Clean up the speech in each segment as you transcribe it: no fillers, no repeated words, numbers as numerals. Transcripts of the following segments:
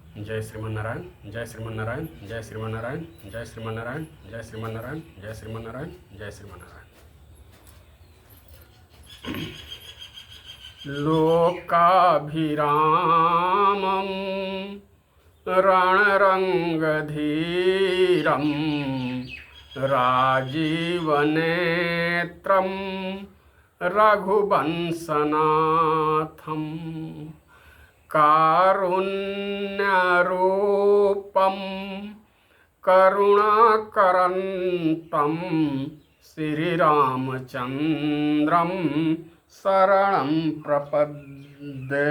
जय श्रीमन्नारायण, जय श्रीमन्नारायण, जय श्रीमन्नारायण, जय श्रीमन्नारायण, जय श्रीमन्नारायण, जय श्रीमन्नारायण, जय श्रीमन्नारायण। लोकाभिरामं रणरङ्गधीरं राजीवनेत्रं रघुवंशनाथं कारुण्यरूपं करुणाकरन्तं श्रीरामचन्द्रं शरणं प्रपद्ये।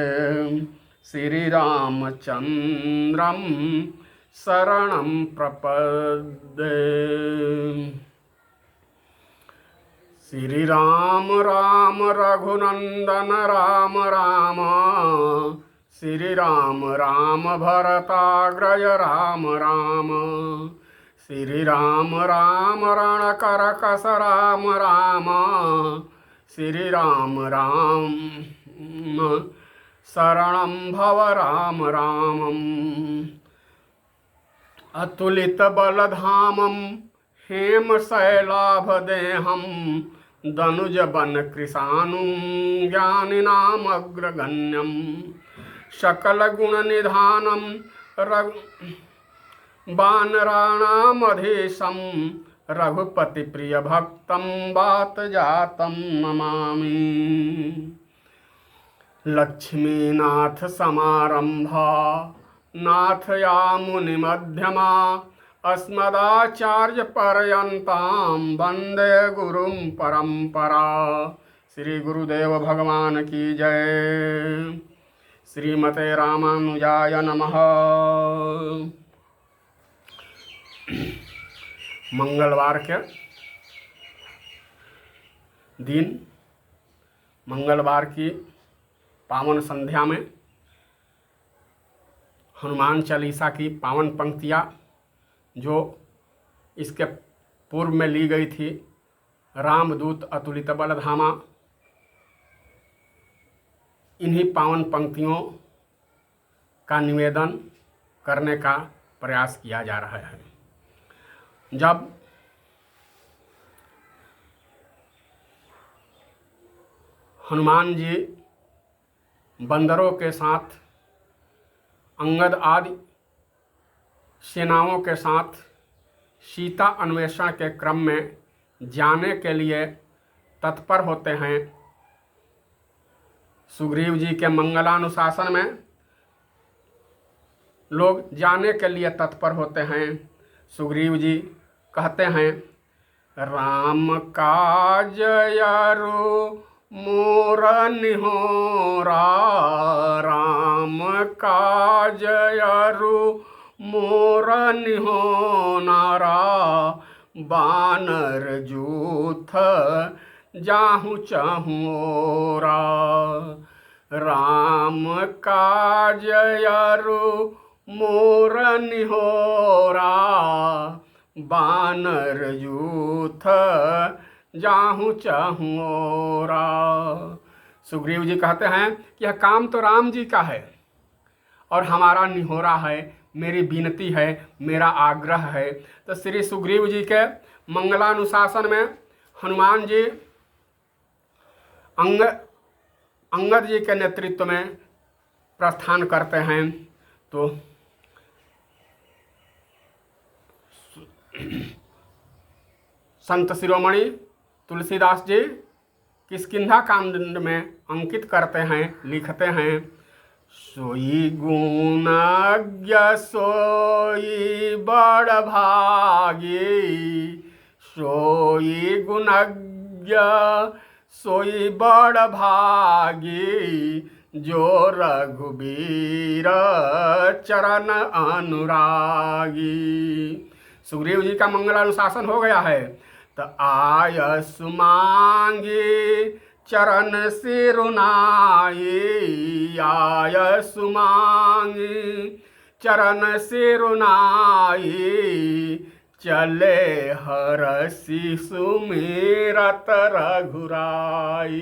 श्रीरामचन्द्रं शरणं प्रपद्ये। श्रीराम राम रघुनंदन राम राम, श्रीराम राम भरताग्रज राम राम, श्रीराम राम रणकरकस राम राम, श्रीराम राम शरणं भव राम रामम्। अतुलित बलधामं हेमशैलाभदेहं दनुजवन कृशानुं ज्ञानिनामग्रगण्यं सकलगुणनिधानं वानराणामधीशं रघुपतिप्रियभक्तं वातजातं नमामि। लक्ष्मीनाथसमारम्भा नाथयामुनिमध्यमा अस्मदाचार्यपर्यन्तां वन्दे गुरुं परम्परा। श्री गुरुदेव भगवान की जय। श्रीमते रामानुजाय नमः। मंगलवार के दिन, मंगलवार की पावन संध्या में हनुमान चालीसा की पावन पंक्तियाँ जो इसके पूर्व में ली गई थी, रामदूत अतुलित बलधामा, इन्हीं पावन पंक्तियों का निवेदन करने का प्रयास किया जा रहा है। जब हनुमान जी बंदरों के साथ, अंगद आदि सेनाओं के साथ सीता अन्वेषण के क्रम में जाने के लिए तत्पर होते हैं, सुग्रीव जी के मंगलानुशासन में लोग जाने के लिए तत्पर होते हैं। सुग्रीव जी कहते हैं, राम काज अरु मोर निहोरा, राम काज अरु मोर निहोनारा, बानर जूथ जाहु चहुरा। राम काज अरु मोर निहोरा, बानर जूथ जाहु चहुरा। सुग्रीव जी कहते हैं कि यह काम तो राम जी का है और हमारा निहोरा है, मेरी विनती है, मेरा आग्रह है। तो श्री सुग्रीव जी के मंगलानुशासन में हनुमान जी अंगद जी के नेतृत्व में प्रस्थान करते हैं। तो संत शिरोमणि तुलसीदास जी किष्किंधा कांड में अंकित करते हैं, लिखते हैं, सोई गुणज्ञ सोई बड़ भागी, सोई गुणज्ञ सोई बड़ भागी, जो रघुबीर चरण अनुरागी। सुग्रीव जी का मंगलानुशासन हो गया है, तो आयस मांगी चरण सिरुनाई, आयस मांगी चरण सिरुनाई, चले हरषि सुमिरत रघुराई,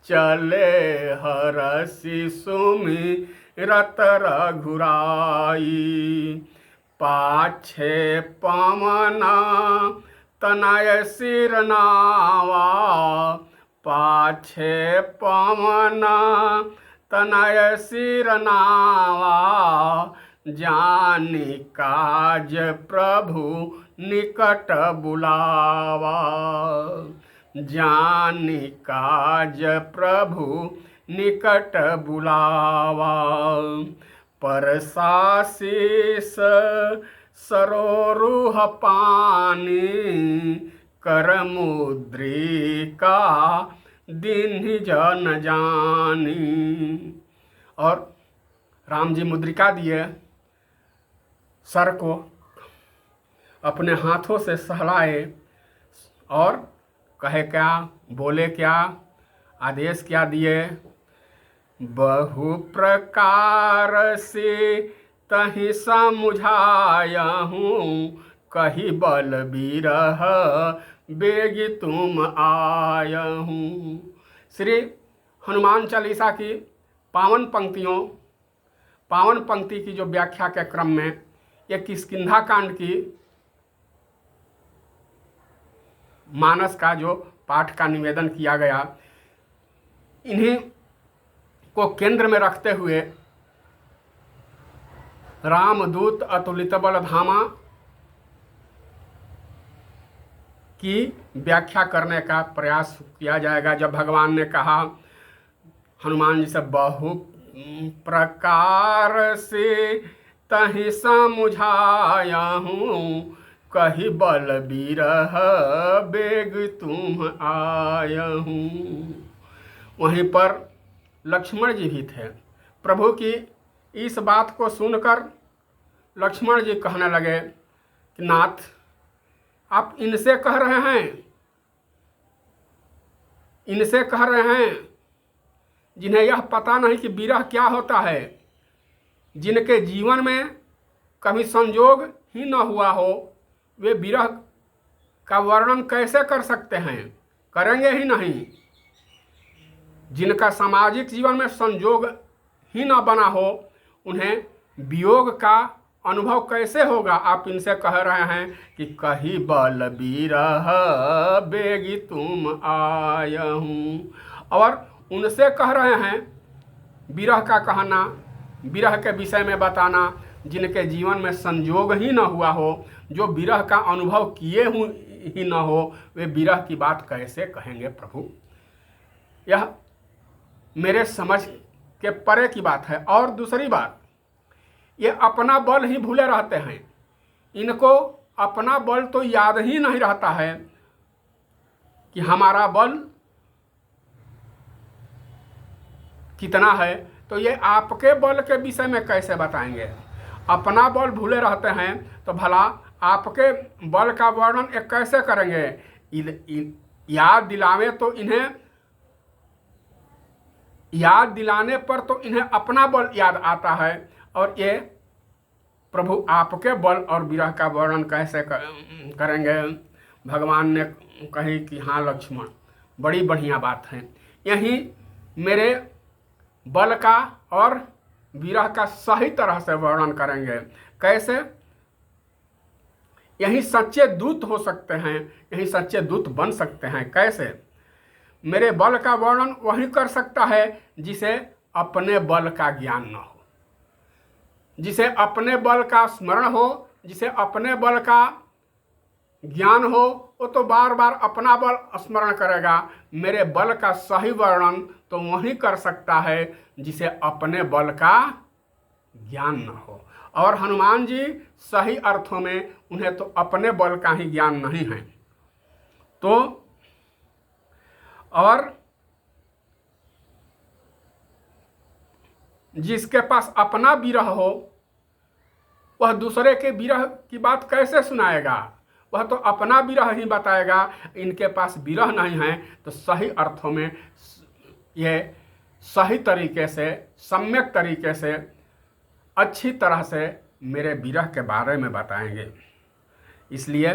चले हरषि सुमिरत रत रघुराई। पाछे पवना तनय सिर नावा, पाछे पवना तनय सिर नावा। जानि काज प्रभु निकट बुलावा, जानि काज प्रभु निकट बुलावा। परसासीस सरोरुह पानी, कर मुद्रिका दीन्हि जन जानी। और राम जी मुद्रिका दिए, सर को अपने हाथों से सहलाए और कहे क्या, बोले क्या, आदेश क्या दिए। बहु प्रकार से तहि समुझायहूँ, कही बल बिरह बेग तुम आयहूँ। श्री हनुमान चालीसा की पावन पंक्ति की जो व्याख्या के क्रम में ये किष्किंधा कांड की मानस का जो पाठ का निवेदन किया गया, इन्हीं को केंद्र में रखते हुए रामदूत अतुलित बल धामा की व्याख्या करने का प्रयास किया जाएगा। जब भगवान ने कहा हनुमान जी से, बहु प्रकार से तहि समुझायहूँ, कही बल बिरह बेग तुम आयहूँ। वहीं पर लक्ष्मण जी भी थे। प्रभु की इस बात को सुनकर लक्ष्मण जी कहने लगे कि नाथ, आप इनसे कह रहे हैं जिन्हें यह पता नहीं कि विरह क्या होता है, जिनके जीवन में कभी संजोग ही न हुआ हो, वे विरह का वर्णन कैसे कर सकते हैं, करेंगे ही नहीं। जिनका सामाजिक जीवन में संजोग ही न बना हो, उन्हें वियोग का अनुभव कैसे होगा। आप इनसे कह रहे हैं कि कही बल बिरह बेगी तुम आयहूँ, और उनसे कह रहे हैं विरह का कहना, विरह के विषय में बताना, जिनके जीवन में संजोग ही न हुआ हो, जो विरह का अनुभव किए ही न हो, वे विरह की बात कैसे कहेंगे प्रभु। यह मेरे समझ के परे की बात है। और दूसरी बात, ये अपना बल ही भूले रहते हैं। इनको अपना बल तो याद ही नहीं रहता है कि हमारा बल कितना है, तो ये आपके बल के विषय में कैसे बताएंगे। अपना बल भूले रहते हैं तो भला आपके बल का वर्णन एक कैसे करेंगे। याद दिलाने पर तो इन्हें अपना बल याद आता है, और ये प्रभु आपके बल और विरह का वर्णन कैसे करेंगे। भगवान ने कही कि हाँ लक्ष्मण, बड़ी बढ़िया बात है, यही मेरे बल का और विरह का सही तरह से वर्णन करेंगे। कैसे? यही सच्चे दूत हो सकते हैं, यही सच्चे दूत बन सकते हैं। कैसे? मेरे बल का वर्णन वही कर सकता है जिसे अपने बल का ज्ञान न हो, जिसे अपने बल का स्मरण हो, जिसे अपने बल का ज्ञान हो, वो तो बार बार अपना बल स्मरण करेगा। मेरे बल का सही वर्णन तो वही कर सकता है जिसे अपने बल का ज्ञान न हो। और हनुमान जी सही अर्थों में उन्हें तो अपने बल का ही ज्ञान नहीं है। तो और जिसके पास अपना विरह हो, वह दूसरे के विरह की बात कैसे सुनाएगा। वह तो अपना विरह ही बताएगा। इनके पास विरह नहीं है, तो सही अर्थों में ये सही तरीके से, सम्यक तरीके से, अच्छी तरह से मेरे विरह के बारे में बताएंगे। इसलिए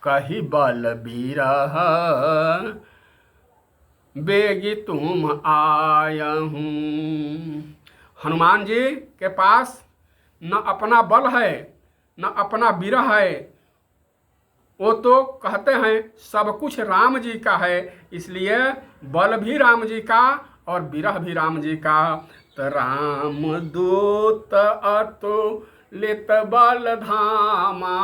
कही बल बिरह बेगी तुम आयहूँ। हनुमान जी के पास न अपना बल है न अपना विरह है, वो तो कहते हैं सब कुछ राम जी का है, इसलिए बल भी राम जी का और विरह भी राम जी का। तो राम दूत अतुलित बल धामा,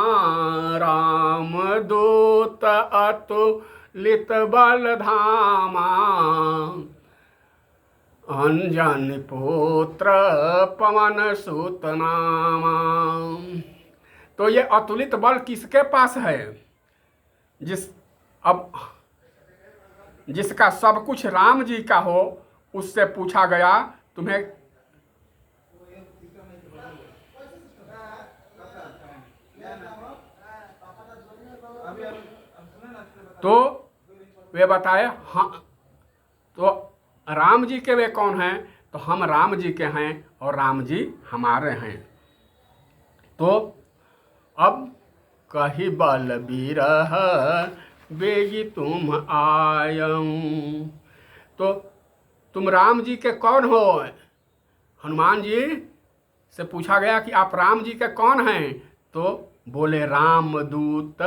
राम दूत अतुलित बल धामा, अंजन पुत्र पवन सुत नामा। तो ये अतुलित बल किसके पास है? जिसका सब कुछ राम जी का हो, उससे पूछा गया तुम्हें तो वे बताए हाँ, तो राम जी के वे कौन हैं? तो हम राम जी के हैं और राम जी हमारे हैं। तो अब कही बल बिरह बेगी तुम आयऊं। तो तुम राम जी के कौन हो? हनुमान जी से पूछा गया कि आप राम जी के कौन हैं? तो बोले राम दूत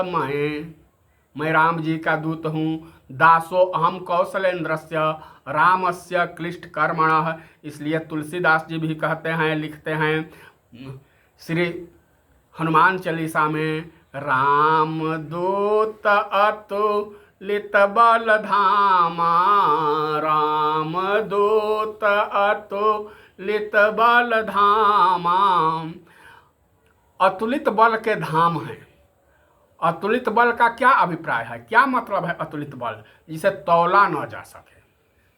मैं राम जी का दूत हूँ। दासो अहम कौशलेंद्रस्य रामस्य क्लिष्ट कर्मणः। इसलिए तुलसीदास जी भी कहते हैं, लिखते हैं श्री हनुमान चालीसा में, राम दूत अतुलित बल धामा, राम दूत अतुलित बल धामा। अतुलित बल के धाम है। अतुलित बल का क्या अभिप्राय है, क्या मतलब है? अतुलित बल जिसे तौला न जा सके,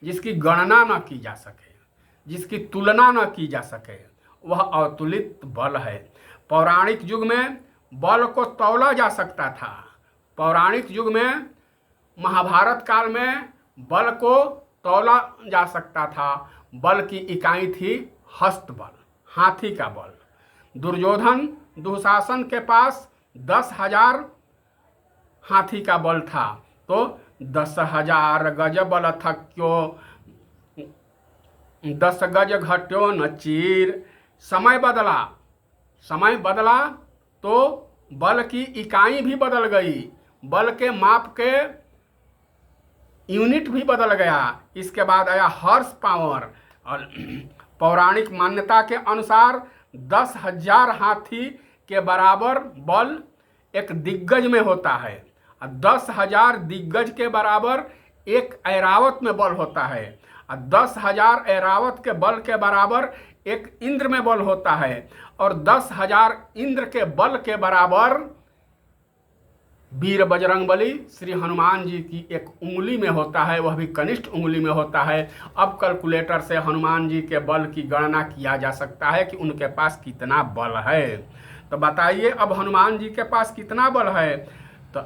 जिसकी गणना न की जा सके, जिसकी तुलना न की जा सके, वह अतुलित बल है। पौराणिक युग में बल को तौला जा सकता था। पौराणिक युग में महाभारत काल में बल को तौला जा सकता था। बल की इकाई थी हस्त बल, हाथी का बल। दुर्योधन दुशासन के पास 10,000 हाथी का बल था। तो 10,000 गज बल थक्यो 10 गज घट्यो न चीर। समय बदला तो बल की इकाई भी बदल गई, बल के माप के यूनिट भी बदल गया। इसके बाद आया हॉर्स पावर। और पौराणिक मान्यता के अनुसार 10,000 हाथी के बराबर बल एक दिग्गज में होता है, और 10,000 दिग्गज के बराबर एक ऐरावत में बल होता है, और 10,000 ऐरावत के बल के बराबर एक इंद्र में बल होता है, और 10,000 इंद्र के बल के बराबर वीर बजरंगबली श्री हनुमान जी की एक उंगली में होता है, वह भी कनिष्ठ उंगली में होता है। अब कैलकुलेटर से हनुमान जी के बल की गणना किया जा सकता है कि उनके पास कितना बल है। तो बताइए अब हनुमान जी के पास कितना बल है? तो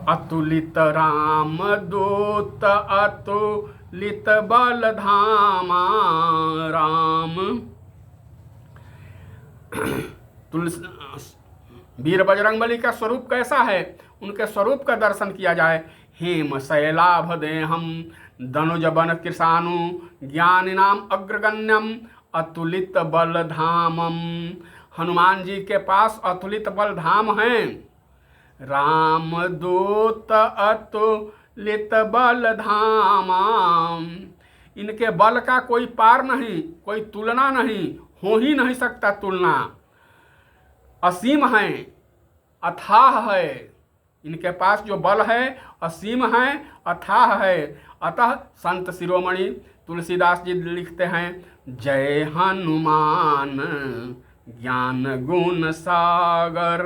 अतुलित राम दूत अतुलित बल धामा, राम वीर बजरंगबली का स्वरूप कैसा है? उनके स्वरूप का दर्शन किया जाए। हेम शैलाभ देहम धनुज बन कृषाणु ज्ञानिनाम अग्रगण्यम अतुलित बल धामम। हनुमान जी के पास अतुलित बल धाम है। राम दूत अतुलित बल धामा। इनके बल का कोई पार नहीं, कोई तुलना नहीं, हो ही नहीं सकता तुलना। असीम है, अथाह है। इनके पास जो बल है असीम है, अथाह है। अतः संत शिरोमणि तुलसीदास जी लिखते हैं, जय हनुमान ज्ञान गुण सागर।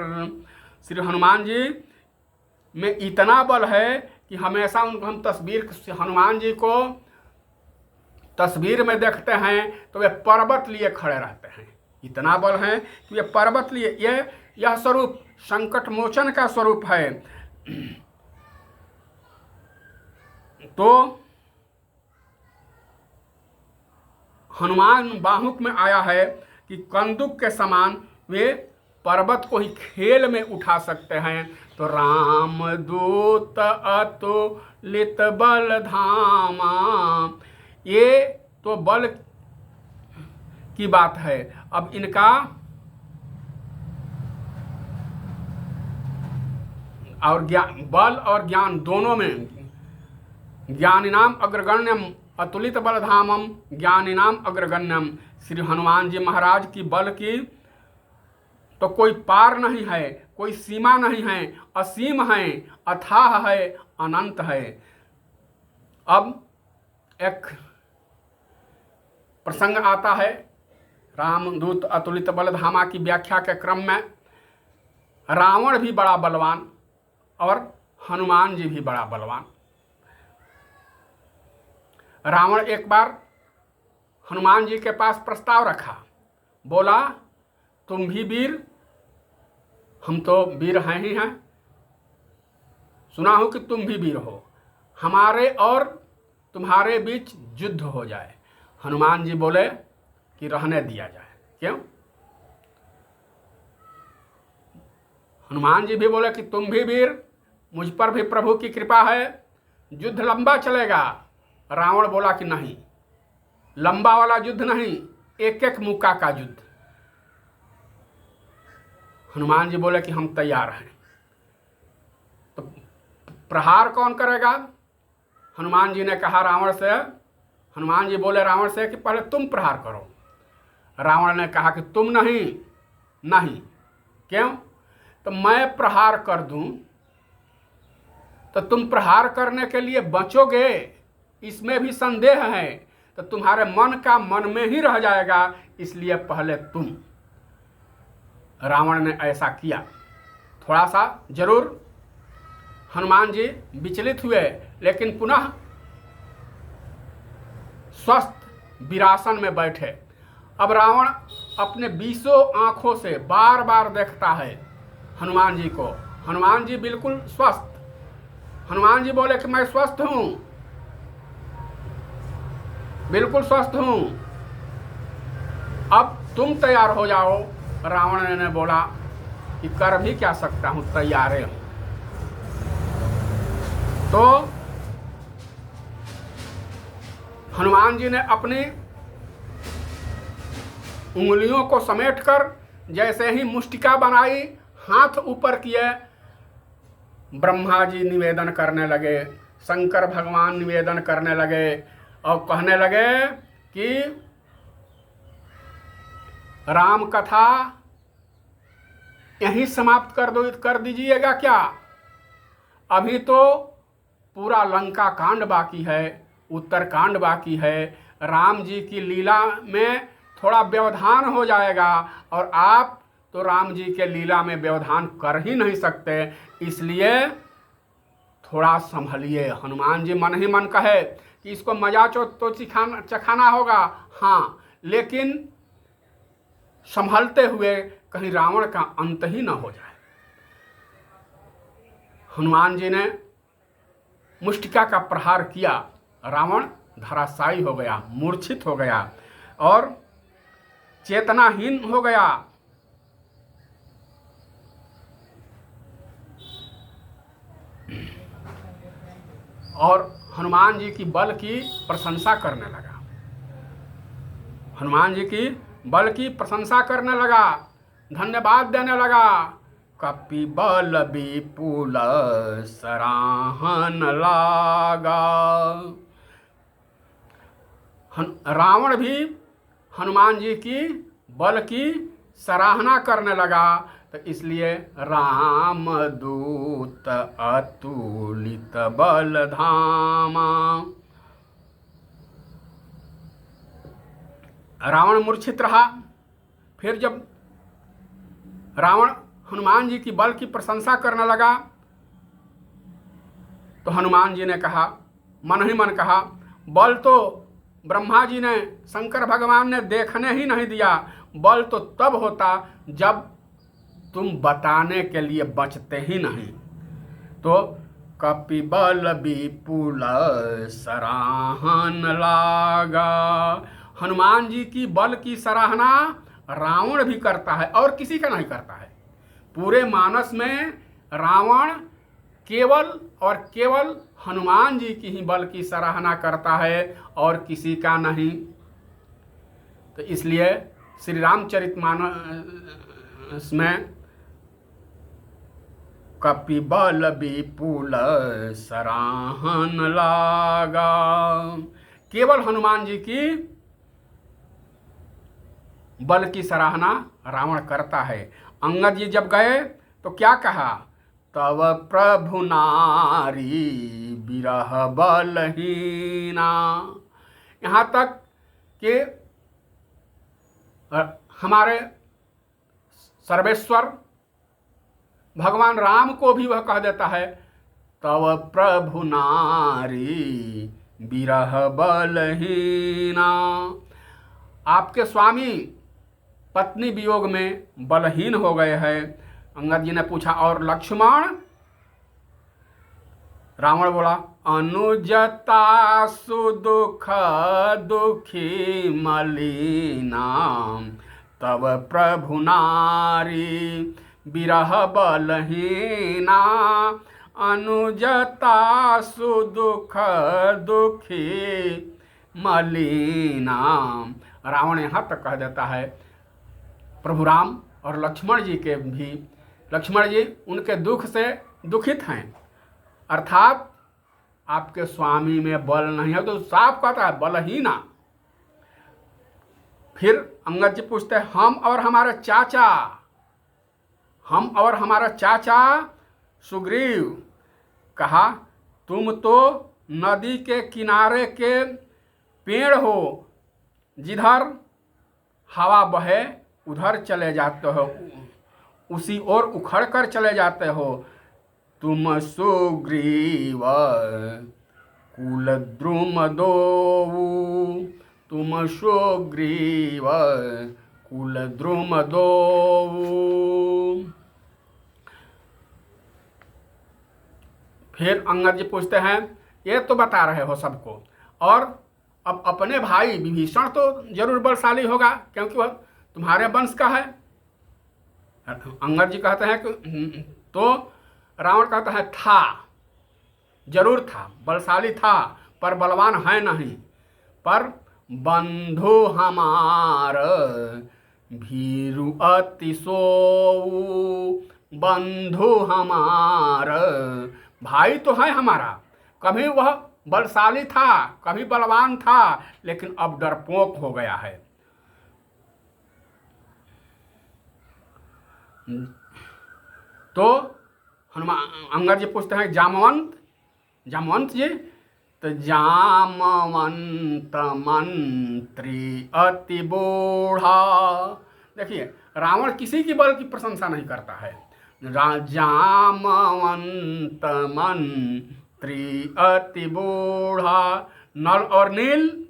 श्री हनुमान जी में इतना बल है कि हमेशा उनको हम हनुमान जी को तस्वीर में देखते हैं तो वे पर्वत लिए खड़े रहते हैं। इतना बल है कि वे पर्वत लिए, यह स्वरूप संकट मोचन का स्वरूप है। तो हनुमान बाहुक में आया है कि कंदुक के समान वे पर्वत को ही खेल में उठा सकते हैं। तो राम दूत अतुलित बल धामा, ये तो बल की बात है। अब इनका और ज्ञान, बल और ज्ञान दोनों में ज्ञानिनाम अग्रगण्यम अतुलित बलधामम ज्ञानिनाम अग्रगण्यम। श्री हनुमान जी महाराज की बल की तो कोई पार नहीं है, कोई सीमा नहीं है, असीम है, अथाह है, अनंत है। अब एक प्रसंग आता है रामदूत अतुलित बलधामा की व्याख्या के क्रम में। रावण भी बड़ा बलवान और हनुमान जी भी बड़ा बलवान। रावण एक बार हनुमान जी के पास प्रस्ताव रखा, बोला तुम भी वीर, हम तो वीर हैं ही हैं, सुना हूं कि तुम भी वीर हो, हमारे और तुम्हारे बीच युद्ध हो जाए। हनुमान जी बोले कि रहने दिया जाए। क्यों? हनुमान जी भी बोले कि तुम भी वीर, मुझ पर भी प्रभु की कृपा है, युद्ध लंबा चलेगा। रावण बोला कि नहीं, लंबा वाला युद्ध नहीं, एक एक मुक्का का युद्ध। हनुमान जी बोले कि हम तैयार हैं। तो प्रहार कौन करेगा? हनुमान जी ने कहा रावण से, हनुमान जी बोले रावण से कि पहले तुम प्रहार करो। रावण ने कहा कि तुम नहीं। नहीं क्यों? तो मैं प्रहार कर दूं तो तुम प्रहार करने के लिए बचोगे, इसमें भी संदेह है, तो तुम्हारे मन का मन में ही रह जाएगा, इसलिए पहले तुम। रावण ने ऐसा किया। थोड़ा सा जरूर हनुमान जी विचलित हुए, लेकिन पुनः स्वस्थ विरासन में बैठे। अब रावण अपने 20 आंखों से बार बार देखता है हनुमान जी को। हनुमान जी बिल्कुल स्वस्थ। हनुमान जी बोले कि मैं स्वस्थ हूं, बिल्कुल स्वस्थ हूं, अब तुम तैयार हो जाओ। रावण ने बोला कि कर भी क्या सकता हूं, तैयार हूं। तो हनुमान जी ने अपनी उंगलियों को समेटकर जैसे ही मुष्टिका बनाई, हाथ ऊपर किए, ब्रह्मा जी निवेदन करने लगे, शंकर भगवान निवेदन करने लगे और कहने लगे कि राम कथा यहीं समाप्त कर दीजिएगा क्या? अभी तो पूरा लंका कांड बाकी है, उत्तर कांड बाकी है। राम जी की लीला में थोड़ा व्यवधान हो जाएगा और आप तो राम जी के लीला में व्यवधान कर ही नहीं सकते, इसलिए थोड़ा संभलिए। हनुमान जी मन ही मन कहे कि इसको मजा तो चखाना होगा, हाँ, लेकिन संभलते हुए कहीं रावण का अंत ही न हो जाए। हनुमान जी ने मुष्टिका का प्रहार किया, रावण धराशायी हो गया, मूर्छित हो गया और चेतनाहीन हो गया। और हनुमान जी की बल की प्रशंसा करने लगा। हनुमान जी की बल की प्रशंसा करने लगा, धन्यवाद देने लगा। कपि बल विपुल सराहन लागा। रावण भी हनुमान जी की बल की सराहना करने लगा। तो इसलिए राम दूत अतुलित बल धामा। रावण मूर्छित रहा। फिर जब रावण हनुमान जी की बल की प्रशंसा करने लगा तो हनुमान जी ने कहा, मन ही मन कहा, बल तो ब्रह्मा जी ने, शंकर भगवान ने देखने ही नहीं दिया। बल तो तब होता जब तुम बताने के लिए बचते ही नहीं। तो कपि बल विपुल सराहन लागा। हनुमान जी की बल की सराहना रावण भी करता है और किसी का नहीं करता है। पूरे मानस में रावण केवल और केवल हनुमान जी की ही बल की सराहना करता है और किसी का नहीं। तो इसलिए श्री रामचरितमानस में कपिबल विपुल सराहन लागा, केवल हनुमान जी की बल की सराहना रावण करता है। अंगद जी जब गए तो क्या कहा, तब प्रभु नारी बिरह बलहीना। यहाँ तक कि हमारे सर्वेश्वर भगवान राम को भी वह कह देता है, तब प्रभु नारी बिरह बलहीना। आपके स्वामी पत्नी वियोग में बलहीन हो गए हैं। अंगद जी ने पूछा, और लक्ष्मण? रावण बोला, अनुजता सुदुख दुखी मलिना, तब प्रभु नारी बिरह बलहीना। अनुजता सुदुख दुखी मलिना। रावण यहाँ तक कह देता है प्रभु राम और लक्ष्मण जी के भी, लक्ष्मण जी उनके दुख से दुखित हैं, अर्थात आपके स्वामी में बल नहीं है। तो साफ कहता है बलहीना। फिर अंगद जी पूछते हैं, हम और हमारा चाचा सुग्रीव। कहा, तुम तो नदी के किनारे के पेड़ हो, जिधर हवा बहे उधर चले जाते हो, उसी ओर उखड़ कर चले जाते हो। तुम सुग्रीव कुल द्रुम दोऊ, तुम सुग्रीव कुल द्रुम दोऊ। फिर अंगद जी पूछते हैं, ये तो बता रहे हो सबको, और अब अपने भाई विभीषण तो जरूर बलशाली होगा क्योंकि वह तुम्हारे वंश का है। अंगद जी कहते हैं कि तो रावण कहता है, था, जरूर था, बलशाली था, पर बलवान है नहीं। पर बंधु हमार भीरु अति सोऊ, बंधु हमार, भाई तो है हमारा, कभी वह बलशाली था, कभी बलवान था, लेकिन अब डरपोक हो गया है। तो हनुमान अंगद जी पूछते हैं, जामवंत जी? तो जामवंत मंत्री अति बूढ़ा। देखिए, रावण किसी की बल की प्रशंसा नहीं करता है। जामवंत मंत्री अति बूढ़ा। नल और नील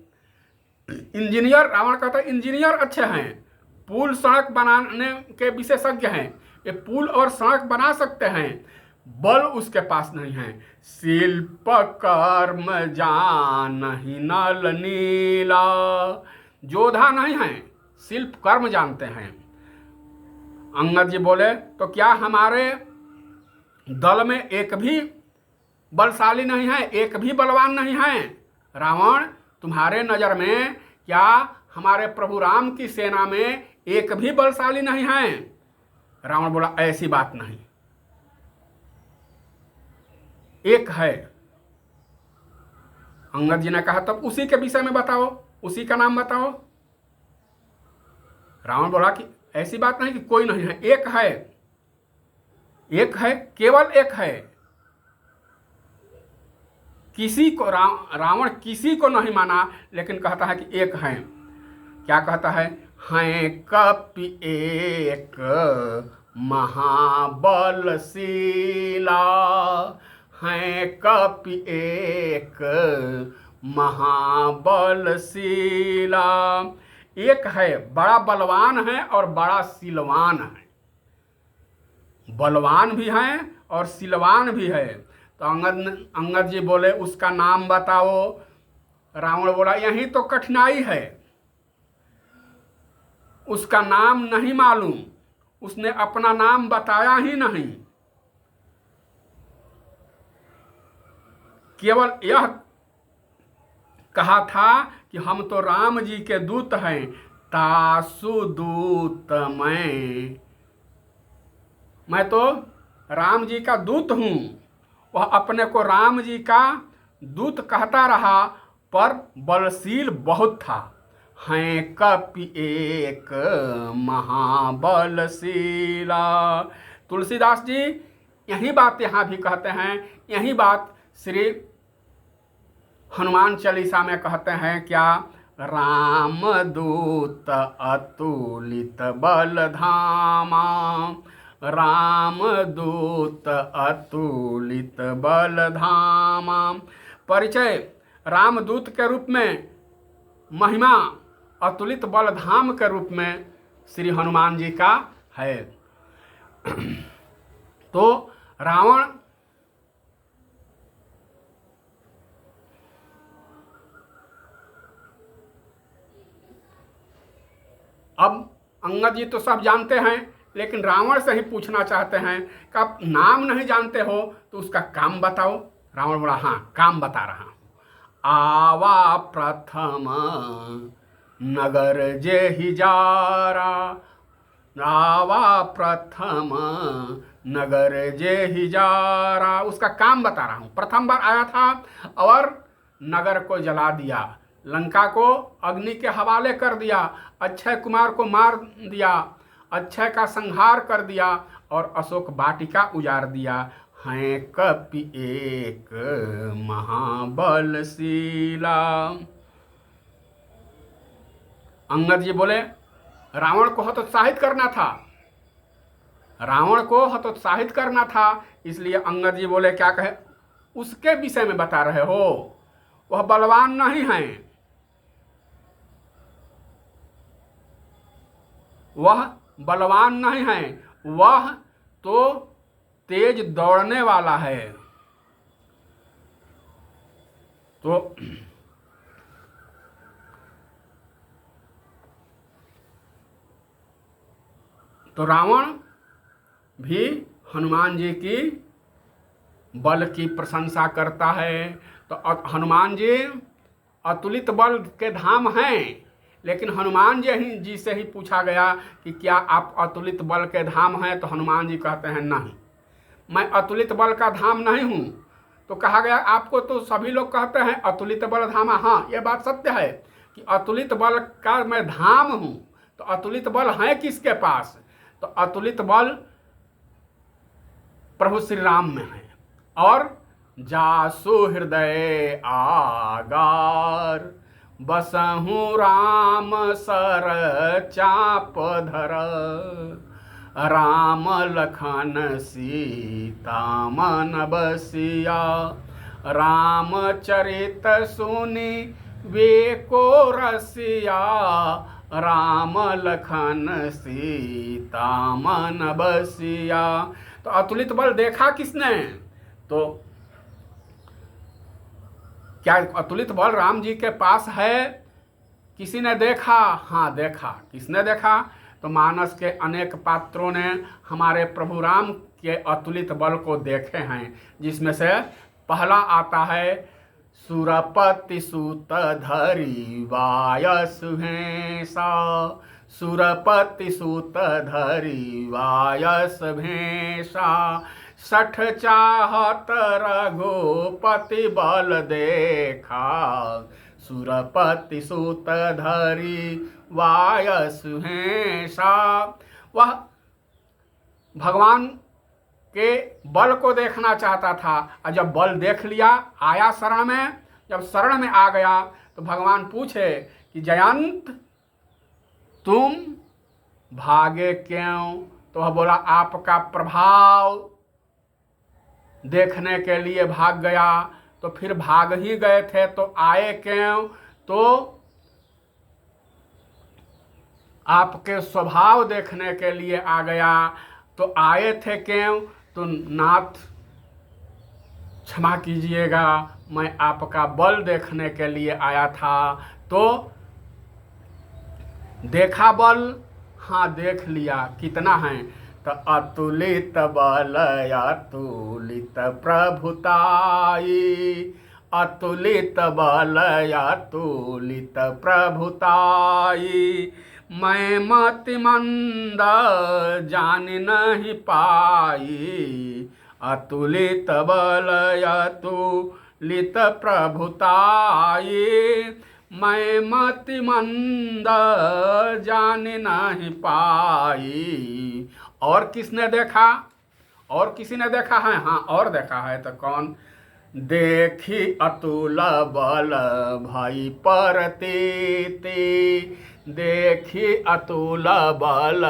इंजीनियर, रावण कहता है इंजीनियर अच्छे हैं, पुल सड़क बनाने के विशेषज्ञ हैं, ये पुल और सड़क बना सकते हैं, बल उसके पास नहीं है। शिल्प कर्म जानहि नल नीला, जोधा नहीं है, शिल्प कर्म जानते हैं। अंगद जी बोले, तो क्या हमारे दल में एक भी बलशाली नहीं है, एक भी बलवान नहीं है? रावण, तुम्हारे नजर में क्या हमारे प्रभु राम की सेना में एक भी बलशाली नहीं है? रावण बोला, ऐसी बात नहीं, एक है। अंगद जी ने कहा, तब उसी के विषय में बताओ, उसी का नाम बताओ। रावण बोला कि ऐसी बात नहीं कि कोई नहीं है, एक है, एक है, केवल एक है। किसी को रावण किसी को नहीं माना, लेकिन कहता है कि एक है। क्या कहता है? हैं कपि एक महाबलशीला, हैं कपि एक महाबलशीला। एक है, बड़ा बलवान है और बड़ा शीलवान है, बलवान भी है और शीलवान भी है। तो अंगद जी बोले, उसका नाम बताओ। रावण बोला, यही तो कठिनाई है, उसका नाम नहीं मालूम, उसने अपना नाम बताया ही नहीं। केवल यह कहा था कि हम तो राम जी के दूत हैं, तासु दूत मैं तो राम जी का दूत हूँ। वह अपने को राम जी का दूत कहता रहा, पर बलशील बहुत था। हैं कपि एक महाबलशीला। तुलसीदास जी यही बात यहाँ भी कहते हैं, यही बात श्री हनुमान चालीसा में कहते हैं क्या, राम दूत अतुलित बल धामा, राम दूत अतुलित बल धामा। परिचय रामदूत के रूप में, महिमा अतुलित बल धाम के रूप में श्री हनुमान जी का है। तो रावण अब अंगद जी तो सब जानते हैं, लेकिन रावण से ही पूछना चाहते हैं कि आप नाम नहीं जानते हो तो उसका काम बताओ। रावण बोला, हाँ काम बता रहा हूँ। आवा प्रथम नगर जे ही जारा, आवा प्रथम नगर जे ही जारा, उसका काम बता रहा हूँ। प्रथम बार आया था और नगर को जला दिया, लंका को अग्नि के हवाले कर दिया, अक्षय कुमार को मार दिया, अक्षय का संहार कर दिया और अशोक वाटिका उजाड़ दिया। हैं कपि एक महाबलशीला। अंगद जी बोले, रावण को हतोत्साहित करना था, रावण को हतोत्साहित करना था, इसलिए अंगद जी बोले क्या कहे, उसके विषय में बता रहे हो, वह बलवान नहीं है, वह बलवान नहीं है, वह तो तेज दौड़ने वाला है। तो रावण भी हनुमान जी की बल की प्रशंसा करता है। तो हनुमान जी अतुलित बल के धाम हैं, लेकिन हनुमान जी से ही पूछा गया कि क्या आप अतुलित बल के धाम हैं, तो हनुमान जी कहते हैं नहीं, मैं अतुलित बल का धाम नहीं हूँ। तो कहा गया आपको तो सभी लोग कहते हैं अतुलित बल धामा। हाँ, यह बात सत्य है कि अतुलित बल का मैं धाम हूँ। तो अतुलित बल है किसके पास, तो अतुलित बल प्रभु श्री राम में है। और जासु हृदय आगार, बसहु राम सर चाप धर, राम लखन सीता मन बसिया, रामचरित सुनि वे को रसिया, राम लखन सीता मन बसिया। तो अतुलित बल देखा किसने, तो क्या अतुलित बल राम जी के पास है, किसी ने देखा? हाँ देखा। किसने देखा, तो मानस के अनेक पात्रों ने हमारे प्रभु राम के अतुलित बल को देखे हैं, जिसमें से पहला आता है सुरपति सूत धरी वायस भेषा, सुरपति सूत धरी वायस भेषा, सठ चाहत रघुपति बल देखा, सुरपति सूत धरी वायस भेषा। वह भगवान के बल को देखना चाहता था, और जब बल देख लिया, आया शरण में, जब शरण में आ गया तो भगवान पूछे कि जयंत तुम भागे क्यों, तो वह बोला आपका प्रभाव देखने के लिए भाग गया। तो फिर भाग ही गए थे तो आए क्यों, तो आपके स्वभाव देखने के लिए आ गया। तो आए थे क्यों, तो नाथ क्षमा कीजिएगा, मैं आपका बल देखने के लिए आया था। तो देखा बल, हाँ देख लिया, कितना है, तो अतुलित बल अतुलित प्रभुताई, अतुलित बल अतुलित प्रभुताई, मैं मति मंद जान नहीं पाई। अतुलित बल अतुलित प्रभुताई, मैं मति मंद जान नहीं पाई। और किसने देखा? और किसी ने देखा है? हाँ, और देखा है तो कौन? देखी अतुल बल भाई परतीति, देखी अतुल बल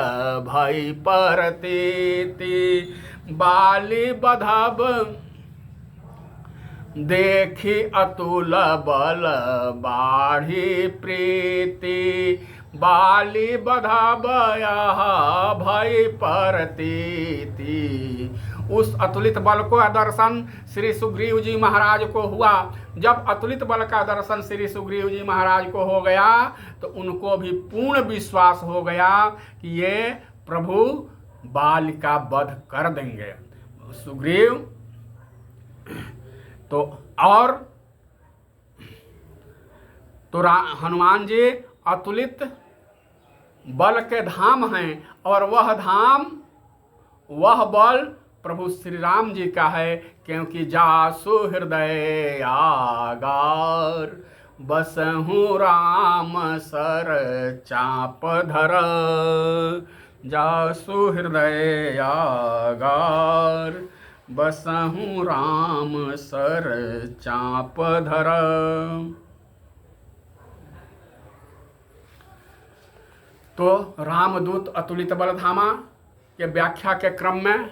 भाई परतीति, बाली बधब देखी अतुल बल बाढ़ी प्रीति, बाली बधबया भय परतीति। उस अतुलित बल को दर्शन श्री सुग्रीव जी महाराज को हुआ। जब अतुलित बल का दर्शन श्री सुग्रीव जी महाराज को हो गया तो उनको भी पूर्ण विश्वास हो गया कि ये प्रभु बाल का वध कर देंगे। सुग्रीव तो और तो हनुमान जी अतुलित बल के धाम हैं और वह धाम, वह बल प्रभु श्री राम जी का है, क्योंकि जासु हृदय आगार, बसहु राम सर चाप धर, जासु हृदय आगार, बसहु राम सर चाप धर। तो रामदूत अतुलित बल धामा के व्याख्या के क्रम में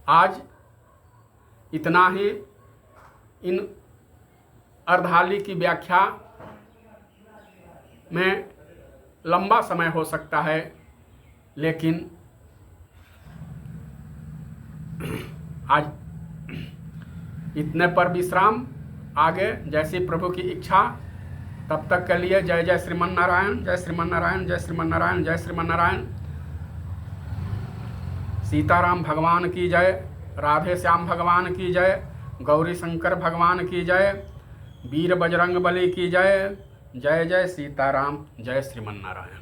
आज इतना ही। इन अर्धाली की व्याख्या में लंबा समय हो सकता है, लेकिन आज इतने पर विश्राम। आगे जैसी प्रभु की इच्छा, तब तक के लिए जय जय श्रीमन नारायण, जय श्रीमन नारायण, जय श्रीमन नारायण, जय श्रीमन नारायण। सीताराम भगवान की जय, राधे श्याम भगवान की जय, गौरी शंकर भगवान की जय, वीर बजरंग बली की जय। जय जय सीताराम, जय श्रीमन नारायण।